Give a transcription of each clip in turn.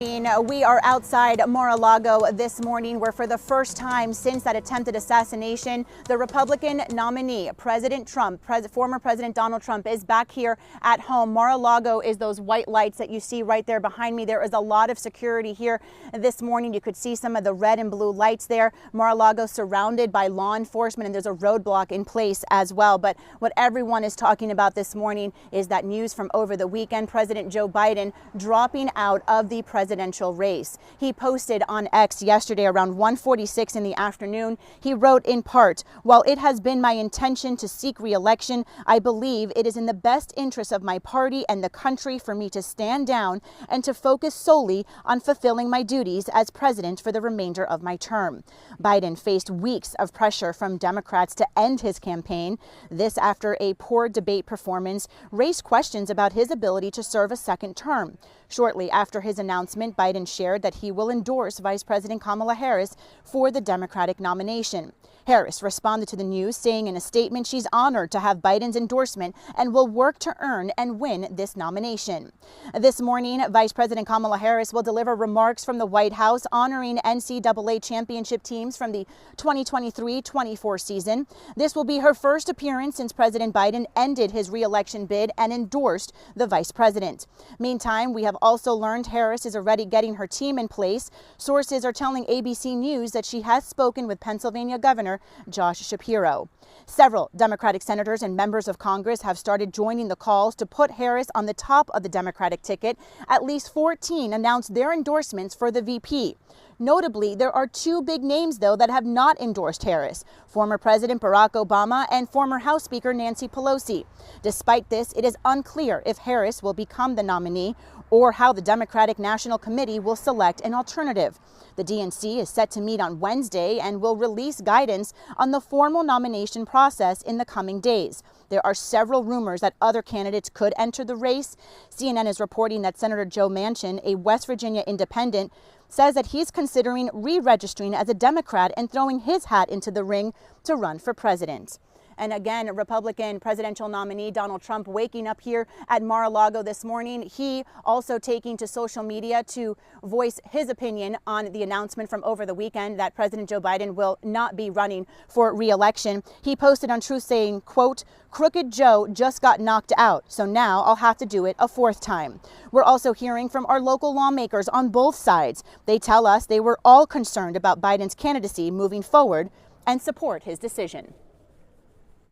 We are outside Mar-a-Lago this morning, where for the first time since that attempted assassination, the Republican nominee, President Trump, former President Donald Trump, is back here at home. Mar-a-Lago is those white lights that you see right there behind me. There is a lot of security here this morning. You could see some of the red and blue lights there. Mar-a-Lago surrounded by law enforcement, and there's a roadblock in place as well. But what everyone is talking about this morning is that news from over the weekend: President Joe Biden dropping out of the presidential race. He posted on X yesterday around 1:46 in the afternoon. He wrote in part, "While it has been my intention to seek re-election, I believe it is in the best interest of my party and the country for me to stand down and to focus solely on fulfilling my duties as president for the remainder of my term." Biden faced weeks of pressure from Democrats to end his campaign. This after a poor debate performance raised questions about his ability to serve a second term. Shortly after his announcement, Biden shared that he will endorse Vice President Kamala Harris for the Democratic nomination. Harris responded to the news, saying in a statement she's honored to have Biden's endorsement and will work to earn and win this nomination. This morning, Vice President Kamala Harris will deliver remarks from the White House honoring NCAA championship teams from the 2023-24 season. This will be her first appearance since President Biden ended his re-election bid and endorsed the vice president. Meantime, we have also learned Harris is already getting her team in place. Sources are telling ABC News that she has spoken with Pennsylvania Governor Josh Shapiro. Several Democratic senators and members of Congress have started joining the calls to put Harris on the top of the Democratic ticket. At least 14 announced their endorsements for the VP. Notably, there are two big names, though, that have not endorsed Harris: former President Barack Obama and former House Speaker Nancy Pelosi. Despite this, it is unclear if Harris will become the nominee or how the Democratic National Committee will select an alternative. The DNC is set to meet on Wednesday and will release guidance on the formal nomination process in the coming days. There are several rumors that other candidates could enter the race. CNN is reporting that Senator Joe Manchin, a West Virginia independent, says that he's considering re-registering as a Democrat and throwing his hat into the ring to run for president. And again, Republican presidential nominee Donald Trump waking up here at Mar-a-Lago this morning. He also taking to social media to voice his opinion on the announcement from over the weekend that President Joe Biden will not be running for re-election. He posted on Truth saying, quote, "Crooked Joe just got knocked out, so now I'll have to do it a fourth time." We're also hearing from our local lawmakers on both sides. They tell us they were all concerned about Biden's candidacy moving forward and support his decision.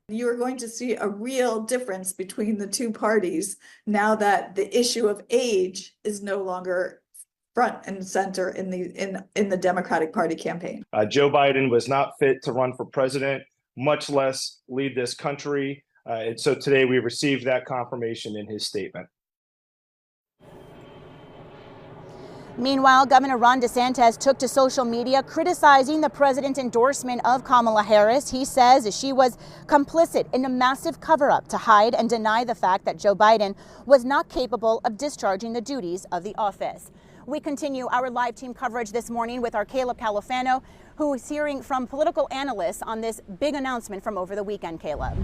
You're going to see a real difference between the two parties now that the issue of age is no longer front and center in the Democratic Party campaign. Joe Biden was not fit to run for president, much less lead this country. And so today we received that confirmation in his statement. Meanwhile, Governor Ron DeSantis took to social media criticizing the president's endorsement of Kamala Harris. He says she was complicit in a massive cover-up to hide and deny the fact that Joe Biden was not capable of discharging the duties of the office. We continue our live team coverage this morning with our Caleb Califano, who is hearing from political analysts on this big announcement from over the weekend. Caleb.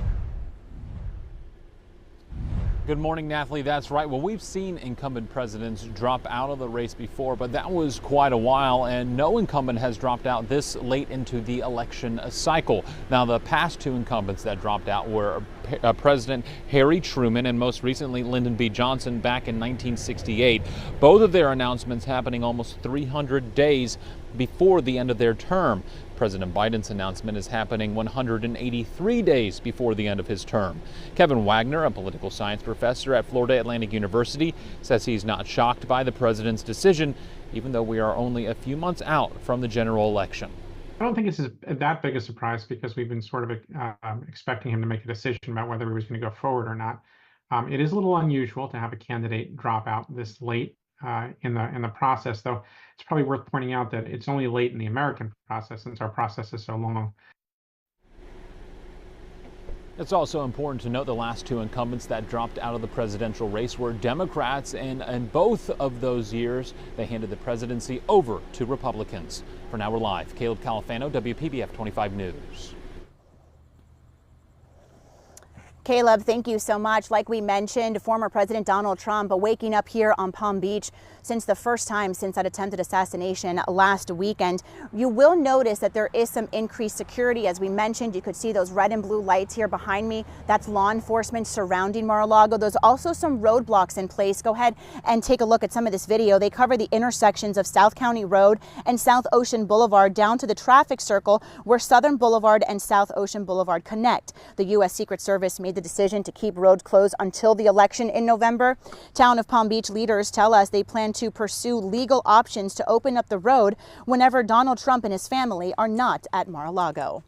Good morning, Nathalie. That's right. Well, we've seen incumbent presidents drop out of the race before, but that was quite a while, and no incumbent has dropped out this late into the election cycle. Now, the past two incumbents that dropped out were President Harry Truman and most recently Lyndon B. Johnson back in 1968. Both of their announcements happening almost 300 days before the end of their term. President Biden's announcement is happening 183 days before the end of his term. Kevin Wagner, a political science professor at Florida Atlantic University, says he's not shocked by the president's decision, even though we are only a few months out from the general election. I don't think it's that big a surprise because we've been sort of expecting him to make a decision about whether he was going to go forward or not. It is a little unusual to have a candidate drop out this late in the process, though it's probably worth pointing out that it's only late in the American process since our process is so long. It's also important to note the last two incumbents that dropped out of the presidential race were Democrats, and in both of those years, they handed the presidency over to Republicans. For now, we're live. Caleb Califano, WPBF 25 News. Caleb, thank you so much. Like we mentioned, former President Donald Trump waking up here on Palm Beach since the first time since that attempted assassination last weekend. You will notice that there is some increased security. As we mentioned, you could see those red and blue lights here behind me. That's law enforcement surrounding Mar-a-Lago. There's also some roadblocks in place. Go ahead and take a look at some of this video. They cover the intersections of South County Road and South Ocean Boulevard down to the traffic circle where Southern Boulevard and South Ocean Boulevard connect. The U.S. Secret Service made the decision to keep roads closed until the election in November. Town of Palm Beach leaders tell us they plan to pursue legal options to open up the road whenever Donald Trump and his family are not at Mar-a-Lago.